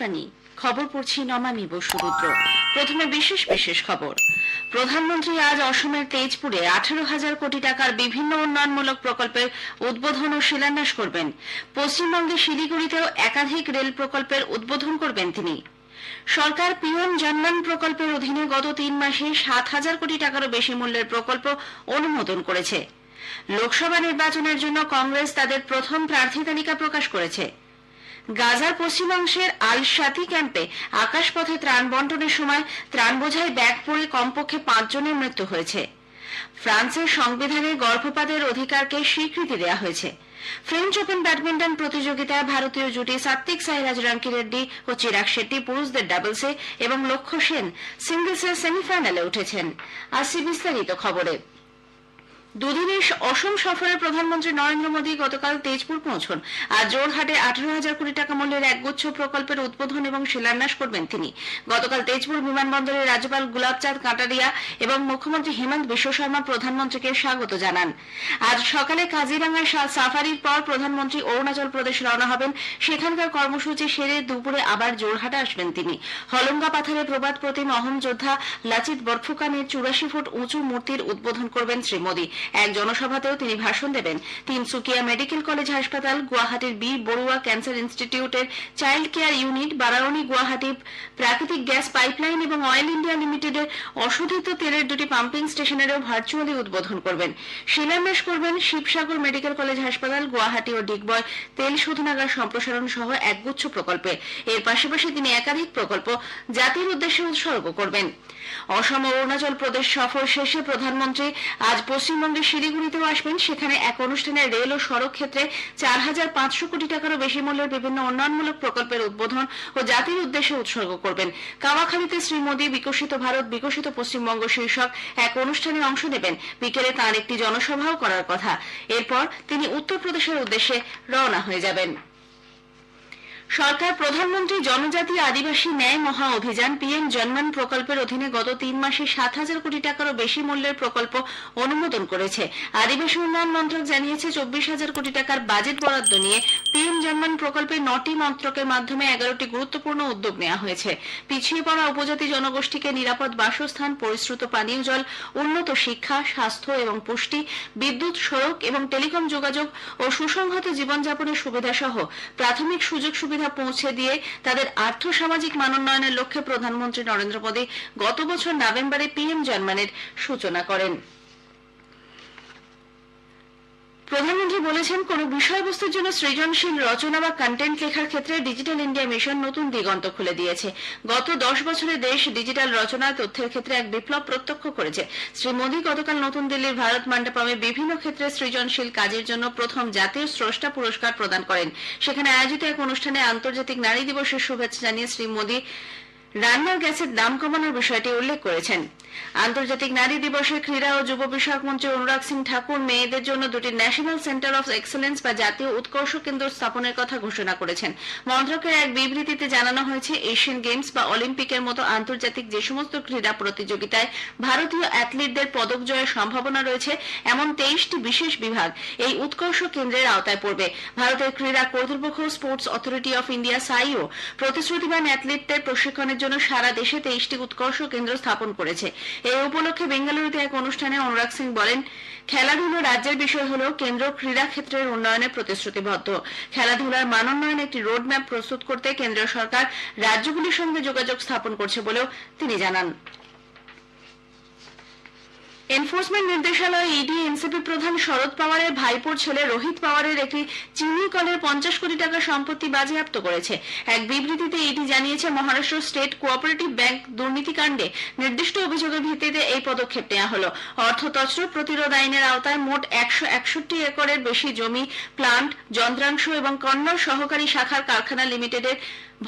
রাজধানী খবর পড়ছি নমামি বসুরুদ্র। প্রথমে বিশেষ বিশেষ খবর। প্রধানমন্ত্রী আজ অসমের তেজপুরে 18,000 কোটি টাকার বিভিন্ন উন্নয়নমূলক প্রকল্পের উদ্বোধন ও শিলান্যাস করবেন। পশ্চিমবঙ্গের শিলিগুড়িতেও একাধিক রেল প্রকল্পের উদ্বোধন করবেন তিনি। সরকার পিএম জনমন প্রকল্পের অধীনে গত 3 মাসে 7,000 কোটি টাকারও বেশি মূল্যের প্রকল্প অনুমোদন করেছে। লোকসভা নির্বাচনের জন্য কংগ্রেস তাদের প্রথম প্রার্থী তালিকা প্রকাশ করেছে। গাজার পশ্চিমাংশের আল শাতি ক্যাম্পে আকাশপথে ত্রাণ বন্টনের সময় ত্রাণ বোঝাই ব্যাগ পড়ে কমপক্ষে 5 জনের মৃত্যু হয়েছে। ফ্রান্সের সংবিধানে গর্ভপাতের অধিকারকে স্বীকৃতি দেওয়া হয়েছে। ফ্রেঞ্চ ওপেন ব্যাডমিন্টন প্রতিযোগিতায় ভারতীয় জুটি সাত্বিক সাইরাজ রাঙ্কিরেড্ডি ও চিরাগ শেট্টি পুরুষদের ডাবলসে এবং লক্ষ্য সেন সিঙ্গলসের সেমিফাইনালে উঠেছেন। আসছে বিস্তারিত খবরে। দুদিনের অসম সফরে প্রধানমন্ত্রী নরেন্দ্র মোদী গতকাল তেজপুর পৌঁছন। আজ জোরহাটে 18,000 কোটি টাকা মূল্যের একগুচ্ছ প্রকল্পের উদ্বোধন এবং শিলান্যাস করবেন তিনি। গতকাল তেজপুর বিমানবন্দরে রাজ্যপাল গুলাবচাঁদ কাটারিয়া এবং মুখ্যমন্ত্রী হেমন্ত বিশ্ব শর্মা প্রধানমন্ত্রীকে স্বাগত জানান। আজ সকালে কাজিরাঙ্গায় সাফারির পর প্রধানমন্ত্রী অরুণাচল প্রদেশ রওনা হবেন। সেখানকার কর্মসূচি সেরে দুপুরে আবার জোরহাটে আসবেন তিনি। হলঙ্গা পাথারে প্রবাদ প্রতিম অহম যোদ্ধা লাচিত বরফুকানের 84 ফুট উঁচু মূর্তির উদ্বোধন করবেন শ্রী মোদী। এক জনসভাতেও তিনি ভাষণ দেবেন। তিনসুকিয়া মেডিকেল কলেজ হাসপাতাল, গুয়াহাটির বি বড়ুয়া ক্যান্সার ইনস্টিটিউটের child care unit, Barauni Guwahati প্রাকৃতিক গ্যাস পাইপলাইন এবং অয়েল ইন্ডিয়া লিমিটেডের অশোধিত তেলের 2টি পাম্পিং স্টেশনেরও ভার্চুয়ালি উদ্বোধন করবেন। শিলান্যাস করবেন শিবসাগর মেডিকেল কলেজ হাসপাতাল, গুয়াহাটি ও ডিগবয় তেল শোধনাগার সম্প্রসারণ সহ একগুচ্ছ প্রকল্পে। এর পাশাপাশি তিনি একাধিক প্রকল্প জাতির উদ্দেশ্যে উৎসর্গ করবেন। অসম ও অরুণাচল প্রদেশ সফর শেষে প্রধানমন্ত্রী আজ পশ্চিমবঙ্গের শিলিগুড়িতেও আসবেন। সেখানে এক অনুষ্ঠানে রেল ও সড়ক ক্ষেত্রে 4,500 কোটি টাকারও বেশি মূল্যের বিভিন্ন উন্নয়নমূলক প্রকল্পের উদ্বোধন ও জাতির উদ্দেশ্যে উৎসর্গ করবেন। কাওয়াখালীতে শ্রী মোদী বিকশিত ভারত বিকশিত পশ্চিমবঙ্গ শীর্ষক এক অনুষ্ঠানে অংশ নেবেন। বিকেলে তাঁর একটি জনসভাও করার কথা। এরপর তিনি উত্তরপ্রদেশের উদ্দেশ্যে রওনা হয়ে যাবেন। সরকার প্রধানমন্ত্রী জনজাতি আদিবাসী ন্যায় মহা অভিযান পিএম জনমন প্রকল্পের অধীনে গত 3 মাসে 7,000 কোটি টাকারও বেশি মূল্যের প্রকল্প অনুমোদন করেছে। আদিবাসী উন্নয়ন মন্ত্রক জানিয়েছে 24,000 কোটি টাকার বাজেট বরাদ্দ নিয়ে পিএম জনমন প্রকল্পে 9টি মন্ত্রকের মাধ্যমে 11টি গুরুত্বপূর্ণ উদ্যোগ নেওয়া হয়েছে। পিছিয়ে পড়া উপজাতি জনগোষ্ঠীকে নিরাপদ বাসস্থান, পরিশ্রুত পানীয় জল, উন্নত শিক্ষা, স্বাস্থ্য এবং পুষ্টি, বিদ্যুৎ, সড়ক এবং টেলিকম যোগাযোগ ও সুসংহত জীবনযাপনের সুবিধা সহ প্রাথমিক সুযোগ সুবিধা পৌঁছে দিয়ে তাদের আর্থ সামাজিক মানোন্নয়নের লক্ষ্যে প্রধানমন্ত্রী নরেন্দ্র মোদী গত বছর নভেম্বরে পিএম জনমনের সূচনা করেন। প্রধানমন্ত্রী বলেছেন, কোন বিষয়বস্তুর জন্য সৃজনশীল রচনা বা কন্টেন্ট লেখার ক্ষেত্রে ডিজিটাল ইন্ডিয়া মিশন নতুন দিগন্ত খুলে দিয়েছে। গত 10 বছরে দেশ ডিজিটাল রচনা তথ্যের ক্ষেত্রে এক বিপ্লব প্রত্যক্ষ করেছে। শ্রী মোদী গতকাল নতুন দিল্লির ভারত মণ্ডপমে বিভিন্ন ক্ষেত্রে সৃজনশীল কাজের জন্য প্রথম জাতীয় স্রষ্টা পুরস্কার প্রদান করেন। সেখানে আয়োজিত এক অনুষ্ঠানে আন্তর্জাতিক নারী দিবসের শুভেচ্ছা জানিয়ে শ্রী মোদী রান্নার গ্যাসের দাম কমানোর বিষয়টি উল্লেখ করেছেন। আন্তর্জাতিক নারী দিবসে ক্রীড়া ও যুব বিষয়ক মন্ত্রী অনুরাগ সিং ঠাকুর মেয়েদের জন্য 2টি ন্যাশনাল সেন্টার অফ এক্সেলেন্স বা জাতীয় উৎকর্ষ কেন্দ্র স্থাপনের কথা ঘোষণা করেছেন। মন্ত্রকের এক বিবৃতিতে জানানো হয়েছে, এশিয়ান গেমস বা অলিম্পিকের মতো আন্তর্জাতিক যে সমস্ত ক্রীড়া প্রতিযোগিতায় ভারতীয় অ্যাথলিটদের পদক জয়ের সম্ভাবনা রয়েছে এমন 23টি বিশেষ বিভাগ এই উৎকর্ষ কেন্দ্রের আওতায় পড়বে। ভারতের ক্রীড়া কর্তৃপক্ষ স্পোর্টস অথরিটি অফ ইন্ডিয়া সাইও প্রতিশ্রুতিবান অ্যাথলিটদের প্রশিক্ষণের জন্য সারা দেশে 23টি উৎকর্ষ কেন্দ্র স্থাপন করেছে। এই উপলক্ষে বেঙ্গালুরুতে এক অনুষ্ঠানে অনুরাগ সিং বলেন, খেলাধুলো রাজ্যের বিষয় হলেও কেন্দ্র ক্রীড়া ক্ষেত্রের উন্নয়নে প্রতিশ্রুতিবদ্ধ। খেলাধুলার মানোন্নয়নে একটি রোডম্যাপ প্রস্তুত করতে কেন্দ্রীয় সরকার রাজ্যগুলির সঙ্গে যোগাযোগ স্থাপন করছে বলেও তিনি জানান। এনফোর্সমেন্ট নির্দেশালয় ইডি এনসিপি প্রধান শরদ পাওয়ারের ভাইপোর ছেলে রোহিত পাওয়ারের একটি চিনি কলের 50 কোটি টাকা সম্পত্তি বাজেয়াপ্ত করেছে। এক বিবৃতিতে ইডি জানিয়েছে, মহারাষ্ট্র স্টেট কোঅপারেটিভ ব্যাংক দুর্নীতিকাণ্ডে নির্দিষ্ট অভিযোগের ভিত্তিতে এই পদক্ষেপ নেওয়া হল। অর্থ তছরূপ প্রতিরোধ আইনের আওতায় মোট 161 একরের বেশি জমি, প্লান্ট, যন্ত্রাংশ এবং কন্নড় সহকারী শাখার কারখানা লিমিটেডের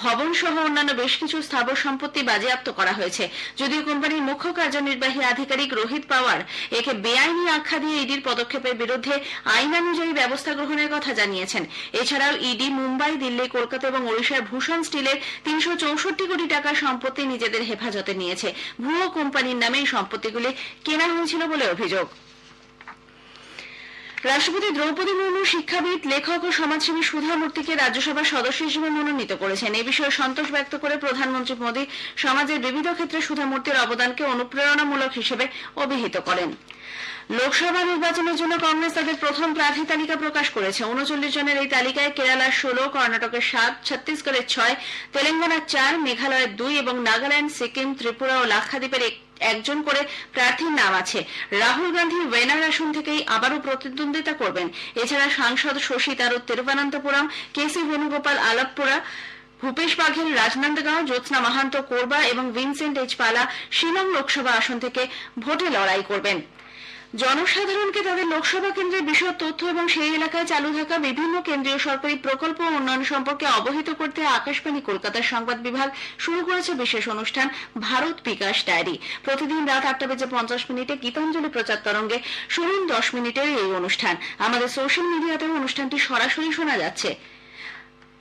ভবন সহ অন্যান্য বেশ কিছু স্থাবর সম্পত্তি বাজেয়াপ্ত করা হয়েছে। যদিও কোম্পানির মুখ্য কার্যনির্বাহী আধিকারিক রোহিত পাওয়ার একে বেআইনি আখ্যা দিয়ে ইডির পদক্ষেপের বিরুদ্ধে আইনানুযায়ী ব্যবস্থা গ্রহণের কথা জানিয়েছেন। এছাড়াও ইডি মুম্বাই, দিল্লি, কলকাতা এবং ওড়িশার ভূষণ স্টিলের 364 কোটি টাকার সম্পত্তি নিজেদের হেফাজতে নিয়েছে। ভুয়ো কোম্পানির নামে এই সম্পত্তিগুলি কেনা হয়েছিল বলে অভিযোগ। রাষ্ট্রপতি দ্রৌপদী মুর্মু শিক্ষাবিদ, লেখক ও সমাজসেবী সুধা মূর্তিকে রাজ্যসভার সদস্য হিসেবে মনোনীত করেছেন। এ বিষয়ে সন্তোষ ব্যক্ত করে প্রধানমন্ত্রী মোদী সমাজের বিবিধ ক্ষেত্রে সুধা মূর্তির অবদানকে অনুপ্রেরণামূলক হিসেবে অভিহিত করেন। লোকসভা নির্বাচনের জন্য কংগ্রেস তাদের প্রথম প্রার্থী তালিকা প্রকাশ করেছে। 39 জনের এই তালিকায় কেরালার 16, কর্ণাটকের 7, ছত্তিশগড়ের 6, তেলেঙ্গানার 4, মেঘালয়ের 2 এবং নাগাল্যান্ড, সিকিম, ত্রিপুরা ও লাক্ষাদ্বীপের একজন করে প্রার্থীর নাম আছে। রাহুল গান্ধী ওয়েনার আসন থেকেই আবারও প্রতিদ্বন্দ্বিতা করবেন। এছাড়া সাংসদ শশী থারুর তিরুবনন্তপুরম, কেসি বেণুগোপাল আলাপ্পুরা, ভূপেশ বাঘেল রাজনন্দগাঁও, জ্যোৎস্না মাহান্ত কোরবা এবং ভিনসেন্ট এইচ পালা শিলং লোকসভা আসন থেকে ভোটে লড়াই করবেন। জনসাধারণকে তাদের লোকসভা কেন্দ্রের বিশদ তথ্য এবং সেই এলাকায় চালু থাকা বিভিন্ন কেন্দ্রীয় সরকারি প্রকল্প ও উন্নয়ন সম্পর্কে অবহিত করতে আকাশবাণী কলকাতার সংবাদ বিভাগ শুরু করেছে বিশেষ অনুষ্ঠান ভারত বিকাশ ডায়েরি। প্রতিদিন রাত 8:50 গীতাঞ্জলি প্রচার তরঙ্গে শুনুন 10 মিনিটের এই অনুষ্ঠান। আমাদের সোশ্যাল মিডিয়াতেও অনুষ্ঠানটি সরাসরি শোনা যাচ্ছে।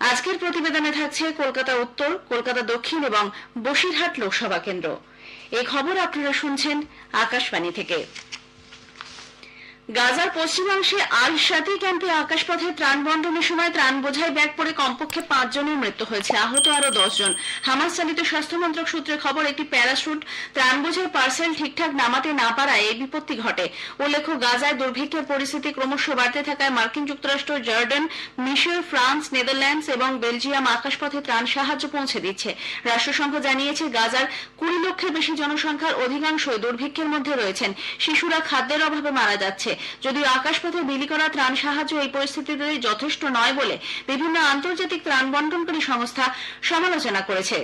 আজকের প্রতিবেদনে থাকছে কলকাতা উত্তর, কলকাতা দক্ষিণ এবং বসিরহাট লোকসভা কেন্দ্র। এই খবর আপনারা শুনছেন আকাশবাণী থেকে। গাজার পশ্চিমাংশে আল শাতি ক্যাম্পে আকাশপথে ত্রাণ বন্টনের সময় ত্রাণ বোঝাই ব্যাগ পড়ে কমপক্ষে 5 জনের মৃত্যু হয়েছে, আহত আরো 10 জন। হামাস চালিত স্বাস্থ্য মন্ত্রক সূত্রে খবর, একটি প্যারাশুট ত্রাণ বোঝাই পার্সেল ঠিকঠাক নামাতে না পারায় এই বিপত্তি ঘটে। উল্লেখ্য, গাজায় দুর্ভিক্ষের পরিস্থিতি ক্রমশ বাড়তে থাকায় মার্কিন যুক্তরাষ্ট্র, জর্ডান, মিশর, ফ্রান্স, নেদারল্যান্ডস এবং বেলজিয়াম আকাশপথে ত্রাণ সাহায্য পৌঁছে দিচ্ছে। রাষ্ট্রসংঘ জানিয়েছে, গাজার 20 লক্ষের বেশি জনসংখ্যার অধিকাংশই দুর্ভিক্ষের মধ্যে রয়েছেন। শিশুরা খাদ্যের অভাবে মারা যাচ্ছে। যদিও আকাশপথে বিলি করা ত্রাণ সাহায্য এই পরিস্থিতিতে যথেষ্ট নয় বলে বিভিন্ন আন্তর্জাতিক ত্রাণ বন্টনকারী সংস্থা সমালোচনা করেছে।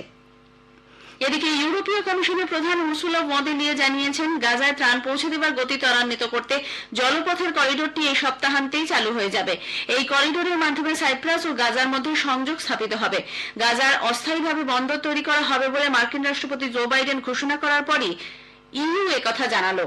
এদিকে ইউরোপীয় কমিশনের প্রধান উর্সুলা ভন দের লেয়েন জানিয়েছেন, গাজায় ত্রাণ পৌঁছে দেওয়ার গতি ত্বরান্বিত করতে জলপথের করিডোরটি এই সপ্তাহান্তেই চালু হয়ে যাবে। এই করিডোরের মাধ্যমে সাইপ্রাস ও গাজার মধ্যে সংযোগ স্থাপিত হবে। গাজার অস্থায়ীভাবে বন্দর তৈরি করা হবে বলে মার্কিন রাষ্ট্রপতি জো বাইডেন ঘোষণা করার পরই ইইউ একথা জানালো।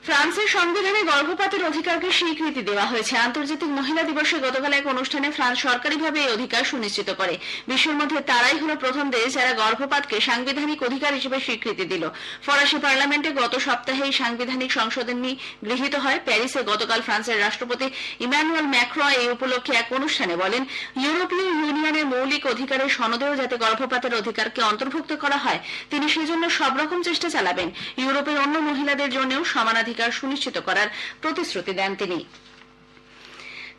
ফ্রান্সের সংবিধানে গর্ভপাতের অধিকারকে স্বীকৃতি দেওয়া হয়েছে। আন্তর্জাতিক মহিলা দিবসে গতকাল এক অনুষ্ঠানে ফ্রান্স সরকারিভাবে এই অধিকার সুনিশ্চিত করে। বিশ্বের মধ্যে তারাই হলো প্রথম দেশ যারা গর্ভপাতকে সাংবিধানিক অধিকার হিসেবে স্বীকৃতি দিল। ফরাসি পার্লামেন্টে গত সপ্তাহে এই সাংবিধানিক সংশোধনী গৃহীত হয়। প্যারিসে গতকাল ফ্রান্সের রাষ্ট্রপতি ইমানুয়েল ম্যাক্রঁ এই উপলক্ষে এক অনুষ্ঠানে বলেন, ইউরোপীয় ইউনিয়নের মৌলিক অধিকারের সনদেও যাতে গর্ভপাতের অধিকারকে অন্তর্ভুক্ত করা হয়, তিনি সেজন্য সব রকম চেষ্টা চালাবেন। ইউরোপের অন্য মহিলাদের জন্যও সমানাধিকার সুনিশ্চিত করার প্রতিশ্রুতি দেন তিনি।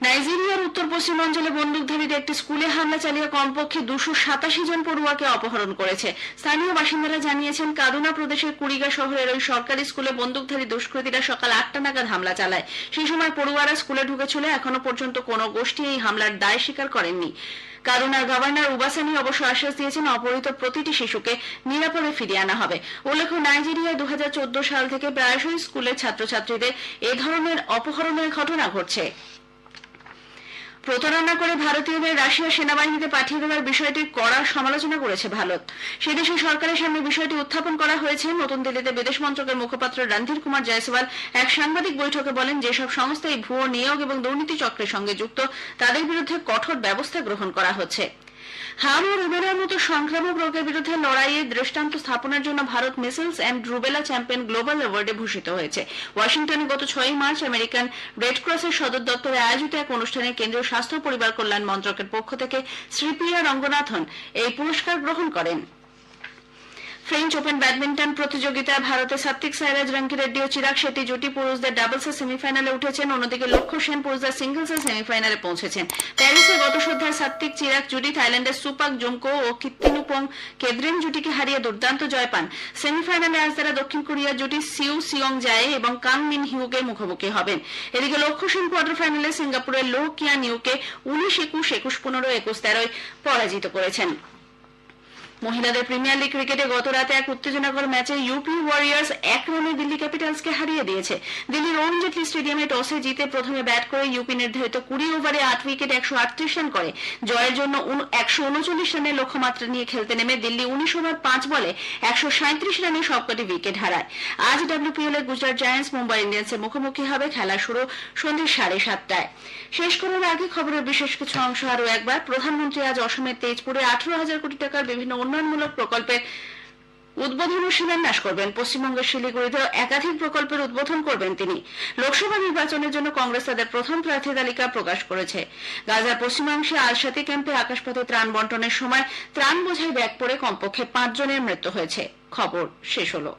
নাইজেরিয়ার উত্তর পশ্চিম অঞ্চলে বন্দুকধারীরা একটি স্কুলে হামলা চালিয়ে কমপক্ষে 287 জন পড়ুয়াকে অপহরণ করেছে। স্থানীয় বাসিন্দারা জানিয়েছেন, কাদুনা প্রদেশের কুড়িগা শহরের ওই সরকারি স্কুলে বন্দুকধারী দুষ্কৃতীরা সকাল 8টা নাগাদ হামলা চালায়। সেই সময় পড়ুয়ারা স্কুলে ঢুকেছিল। এখনো পর্যন্ত কোনো গোষ্ঠী এই হামলার দায় স্বীকার করেননি। কারুনার গভর্নর উবাসানি অবশ্য আশ্বাস দিয়েছেন, অপহৃত প্রতিটি শিশুকে নিরাপদে ফিরিয়ে আনা হবে। উল্লেখ্য, নাইজেরিয়ায় 2014 সাল থেকে প্রায়শই স্কুলের ছাত্রছাত্রীদের এ ধরনের অপহরণের ঘটনা ঘটছে। প্রতারণা করে ভারতীয়দের রাশিয়া সেনাবাহিনীতে পাঠিয়ে দেওয়ার বিষয়টির কড়া সমালোচনা করেছে ভারত। সে দেশের সরকারের সামনে বিষয়টি উত্থাপন করা হয়েছে। নতুন দিল্লিতে বিদেশ মন্ত্রকের মুখপাত্র রণধীর কুমার জয়সওয়াল এক সাংবাদিক বৈঠকে বলেন, যেসব সংস্থা এই ভুয়ো নিয়োগ এবং দুর্নীতি চক্রের সঙ্গে যুক্ত, তাদের বিরুদ্ধে কঠোর ব্যবস্থা গ্রহণ করা হচ্ছে। হাম ও রুবেলার মতো সংক্রামক রোগের বিরুদ্ধে লড়াইয়ে দৃষ্টান্ত স্থাপনের জন্য Bharat measles and rubella champion global অ্যাওয়ার্ডে ভূষিত হয়েছে। ওয়াশিংটনে গত 6 মার্চ আমেরিকান রেড ক্রসের সদর দপ্তরে আয়োজিত এক অনুষ্ঠানে কেন্দ্রীয় স্বাস্থ্য পরিবার কল্যাণ মন্ত্রকের পক্ষ থেকে শ্রীপ্রিয়া রঙ্গনাথন এই পুরস্কার গ্রহণ করেন। ফ্রেঞ্চ ওপেন ব্যাডমিন্টন প্রতিযোগিতায় ভারতের সাত্বিক সাইরাজ রাঙ্কিরেড্ডি ও চিরাগ শেট্টি জুটি পুরুষদের ডাবলসের সেমিফাইনালে উঠেছেন। অন্যদিকে লক্ষ্য সেন পুরুষদের সিঙ্গলসের সেমিফাইনালে পৌঁছেছেন। প্যারিসে গত সন্ধ্যায় সাত্বিক চিরাগ জুটি থাইল্যান্ডের সুপাক জুমকো ও কিত্তিনুপং কেদ্রেন জুটিকে হারিয়ে দুর্দান্ত জয় পান। সেমিফাইনালে আজ তারা দক্ষিণ কোরিয়ার জুটি সিউ সিয়ং জায়ে এবং কাং মিন হিউকে মুখোমুখি হবেন। এদিকে লক্ষ্য সেন কোয়ার্টার ফাইনালে সিঙ্গাপুরের লো কিয়ান ইউকে 19-21, 21-15, 21-13 পরাজিত করেছেন। মহিলাদের প্রিমিয়ার লিগ ক্রিকেটে গত রাতে এক উত্তেজনাকর ম্যাচে ইউপি ওয়ারিয়ার্স 1 রানে দিল্লি ক্যাপিটালসকে হারিয়ে দিয়েছে। দিল্লির অরুণ জেটলি স্টেডিয়ামে টসে জিতে প্রথমে ব্যাট করে ইউপি নির্ধারিত 20 ওভারে 8 উইকেটে 138 রান করে জয়ের জন্য 139 রানের লক্ষ্যমাত্রা নিয়ে খেলতে নেমে দিল্লি 19 ওভার 5 বলে 137 রানে সবকটি উইকেট হারায়। আজ ডব্লিউপিএল এ গুজরাট জায়ান্টস মুম্বাই ইন্ডিয়ান্সের মুখোমুখি হবে। খেলা শুরু সন্ধ্যে 7:30টায়। শেষ করার আগে খবরের বিশেষ কিছু অংশ আরও একবার। প্রধানমন্ত্রী আজ অসমের তেজপুরে 18,000 কোটি টাকার বিভিন্ন উন্নয়নমূলক প্রকল্পের উদ্বোধন ও শিলান্যাস করবেন। পশ্চিমবঙ্গের শিলিগুড়িতেও একাধিক প্রকল্পের উদ্বোধন করবেন তিনি। লোকসভা নির্বাচনের জন্য কংগ্রেস তাদের প্রথম প্রার্থী তালিকা প্রকাশ করেছে। গাজার পশ্চিমাংশে আলসাতি ক্যাম্পে আকাশপথে ত্রাণ বন্টনের সময় ত্রাণ বোঝাই ব্যাগ পড়ে কমপক্ষে 5 জনের মৃত্যু হয়েছে। খবর শেষ হলো।